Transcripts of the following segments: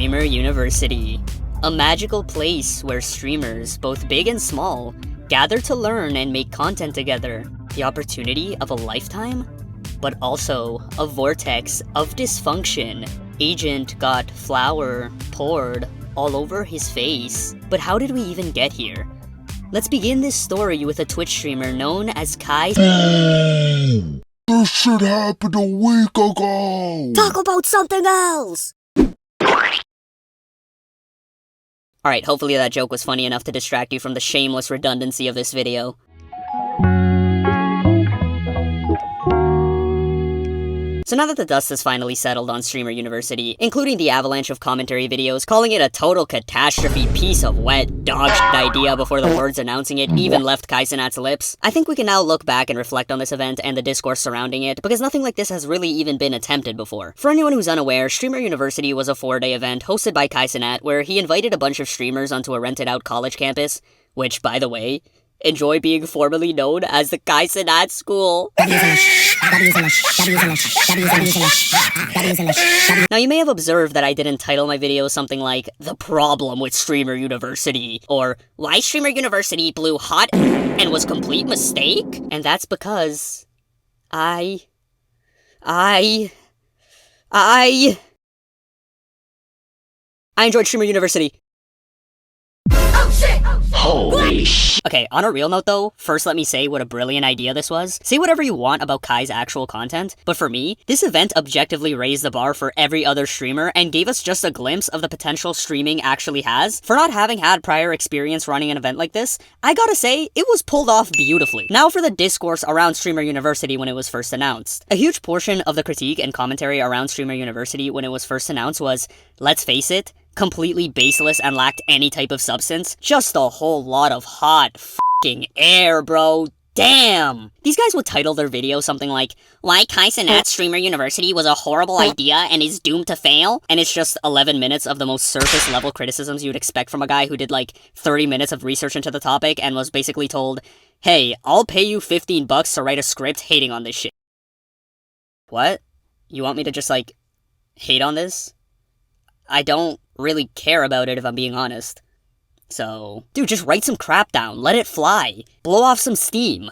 Streamer University, a magical place where streamers, both big and small, gather to learn and make content together. The opportunity of a lifetime, but also a vortex of dysfunction. Agent got flour poured all over his face. But how did we even get here? Let's begin this story with a Twitch streamer known as Kai. Oh, this shit happened a week ago! Talk about something else! Alright, hopefully that joke was funny enough to distract you from the shameless redundancy of this video. So now that the dust has finally settled on Streamer University, including the avalanche of commentary videos calling it a total catastrophe piece of wet dog shit idea before the words announcing it even left Cenat's lips, I think we can now look back and reflect on this event and the discourse surrounding it, because nothing like this has really even been attempted before. For anyone who's unaware, Streamer University was a 4-day event hosted by Cenat where he invited a bunch of streamers onto a rented-out college campus, which, by the way, enjoy being formally known as the Cenat School. Now you may have observed that I didn't title my video something like The Problem with Streamer University, or Why Streamer University Blew Hot and Was Complete Mistake? And that's because I enjoyed Streamer University. Holy sh! Okay, on a real note though, first let me say what a brilliant idea this was. Say whatever you want about Kai's actual content, but for me, this event objectively raised the bar for every other streamer and gave us just a glimpse of the potential streaming actually has. For not having had prior experience running an event like this, I gotta say, it was pulled off beautifully. Now for the discourse around Streamer University when it was first announced. A huge portion of the critique and commentary around Streamer University when it was first announced was, let's face it, completely baseless and lacked any type of substance. Just a whole lot of hot f***ing air, bro. Damn! These guys would title their video something like, Why Cenat Streamer University was a horrible idea and is doomed to fail? And it's just 11 minutes of the most surface level criticisms you'd expect from a guy who did like 30 minutes of research into the topic and was basically told, hey, I'll pay you $15 to write a script hating on this shit. What? You want me to just like, hate on this? I don't really care about it if I'm being honest. So, dude, just write some crap down, let it fly, blow off some steam.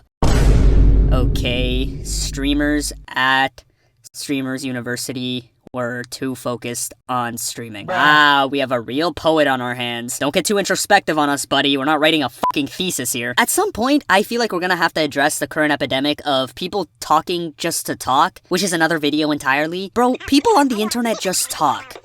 Okay, streamers at Streamers University were too focused on streaming. Ah, we have a real poet on our hands. Don't get too introspective on us, buddy. We're not writing a fucking thesis here. At some point, I feel like we're gonna have to address the current epidemic of people talking just to talk, which is another video entirely. Bro, people on the internet just talk.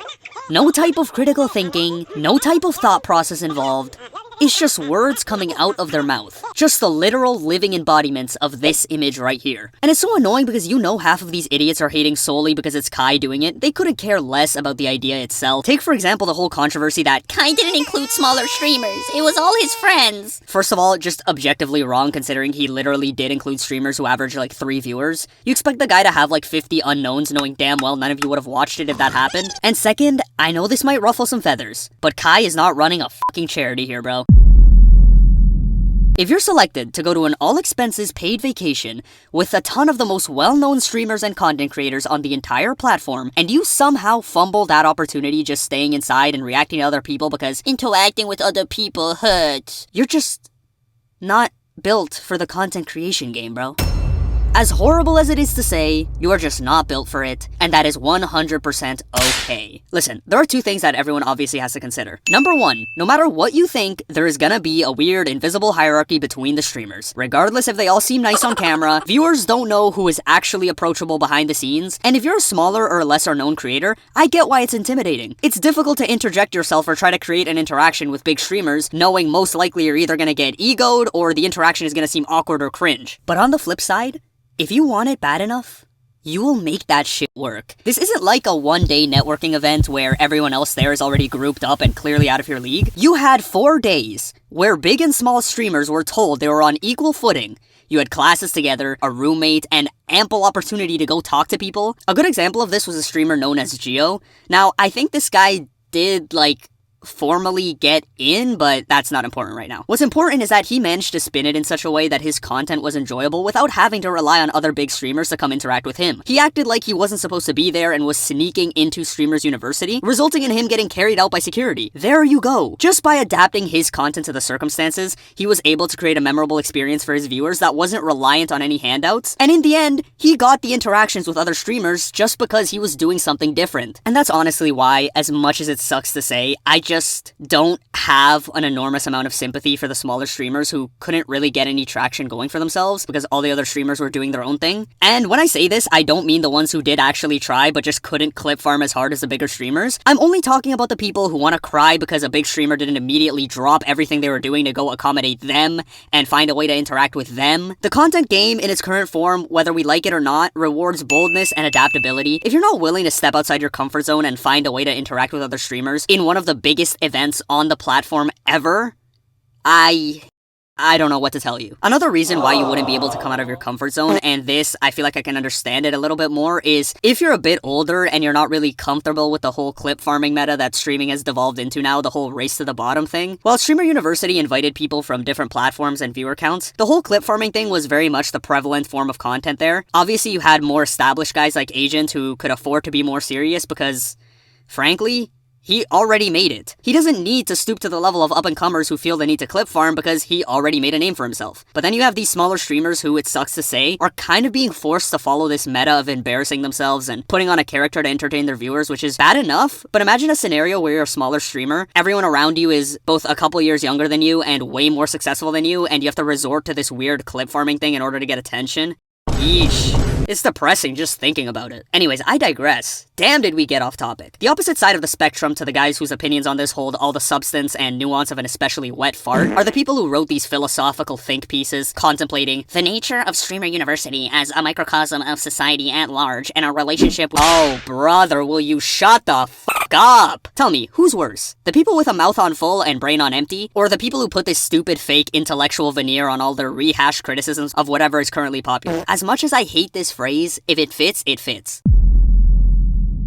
No type of critical thinking, no type of thought process involved. It's just words coming out of their mouth. Just the literal living embodiments of this image right here. And it's so annoying because you know half of these idiots are hating solely because it's Kai doing it. They couldn't care less about the idea itself. Take for example the whole controversy that Kai didn't include smaller streamers. It was all his friends. First of all, just objectively wrong considering he literally did include streamers who average like 3 viewers. You expect the guy to have like 50 unknowns knowing damn well none of you would have watched it if that happened. And second, I know this might ruffle some feathers, but Kai is not running a fucking charity here, bro. If you're selected to go to an all-expenses paid vacation with a ton of the most well-known streamers and content creators on the entire platform, and you somehow fumble that opportunity just staying inside and reacting to other people because interacting with other people hurts, you're just not built for the content creation game, bro. As horrible as it is to say, you are just not built for it, and that is 100% okay. Listen, there are 2 things that everyone obviously has to consider. Number 1, no matter what you think, there is gonna be a weird invisible hierarchy between the streamers. Regardless if they all seem nice on camera, viewers don't know who is actually approachable behind the scenes, and if you're a smaller or lesser known creator, I get why it's intimidating. It's difficult to interject yourself or try to create an interaction with big streamers, knowing most likely you're either gonna get egoed or the interaction is gonna seem awkward or cringe. But on the flip side, if you want it bad enough, you will make that shit work. This isn't like a one-day networking event where everyone else there is already grouped up and clearly out of your league. You had 4 days where big and small streamers were told they were on equal footing. You had classes together, a roommate, and ample opportunity to go talk to people. A good example of this was a streamer known as Geo. Now, I think this guy did, like, formally get in, but that's not important right now. What's important is that he managed to spin it in such a way that his content was enjoyable without having to rely on other big streamers to come interact with him. He acted like he wasn't supposed to be there and was sneaking into Streamers University, resulting in him getting carried out by security. There you go. Just by adapting his content to the circumstances, he was able to create a memorable experience for his viewers that wasn't reliant on any handouts, and in the end, he got the interactions with other streamers just because he was doing something different. And that's honestly why, as much as it sucks to say, I just don't have an enormous amount of sympathy for the smaller streamers who couldn't really get any traction going for themselves because all the other streamers were doing their own thing. And when I say this, I don't mean the ones who did actually try but just couldn't clip farm as hard as the bigger streamers. I'm only talking about the people who want to cry because a big streamer didn't immediately drop everything they were doing to go accommodate them and find a way to interact with them. The content game in its current form, whether we like it or not, rewards boldness and adaptability. If you're not willing to step outside your comfort zone and find a way to interact with other streamers in one of the biggest events on the platform ever, I don't know what to tell you. Another reason why you wouldn't be able to come out of your comfort zone, and this, I feel like I can understand it a little bit more, is if you're a bit older and you're not really comfortable with the whole clip farming meta that streaming has devolved into now, the whole race to the bottom thing. While Streamer University invited people from different platforms and viewer counts, the whole clip farming thing was very much the prevalent form of content there. Obviously, you had more established guys like Agent who could afford to be more serious because, frankly, he already made it. He doesn't need to stoop to the level of up-and-comers who feel the need to clip farm because he already made a name for himself. But then you have these smaller streamers who, it sucks to say, are kind of being forced to follow this meta of embarrassing themselves and putting on a character to entertain their viewers, which is bad enough. But imagine a scenario where you're a smaller streamer, everyone around you is both a couple years younger than you and way more successful than you, and you have to resort to this weird clip farming thing in order to get attention. Yeesh. It's depressing just thinking about it. Anyways, I digress. Damn, did we get off topic. The opposite side of the spectrum to the guys whose opinions on this hold all the substance and nuance of an especially wet fart are the people who wrote these philosophical think pieces contemplating the nature of Streamer University as a microcosm of society at large and a relationship with— Oh, brother, will you shut the fuck up? Tell me, who's worse? The people with a mouth on full and brain on empty, or the people who put this stupid fake intellectual veneer on all their rehashed criticisms of whatever is currently popular? As much as I hate this phrase, if it fits, it fits.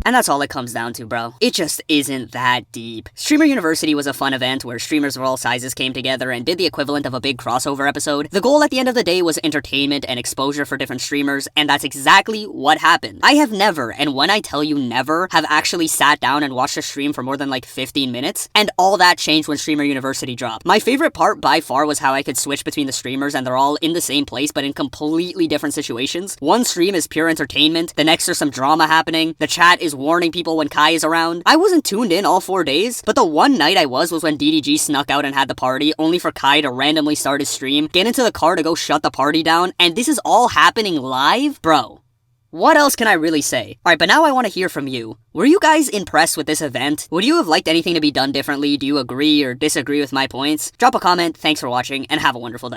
And that's all it comes down to, bro. It just isn't that deep. Streamer University was a fun event where streamers of all sizes came together and did the equivalent of a big crossover episode. The goal at the end of the day was entertainment and exposure for different streamers, and that's exactly what happened. I have never, and when I tell you never, have actually sat down and watched a stream for more than like 15 minutes, and all that changed when Streamer University dropped. My favorite part by far was how I could switch between the streamers and they're all in the same place but in completely different situations. One stream is pure entertainment, the next there's some drama happening, the chat is warning people when Kai is around. I wasn't tuned in all 4 days, but the one night I was when DDG snuck out and had the party, only for Kai to randomly start his stream, get into the car to go shut the party down, and this is all happening live? Bro, what else can I really say? Alright, but now I want to hear from you. Were you guys impressed with this event? Would you have liked anything to be done differently? Do you agree or disagree with my points? Drop a comment, thanks for watching, and have a wonderful day.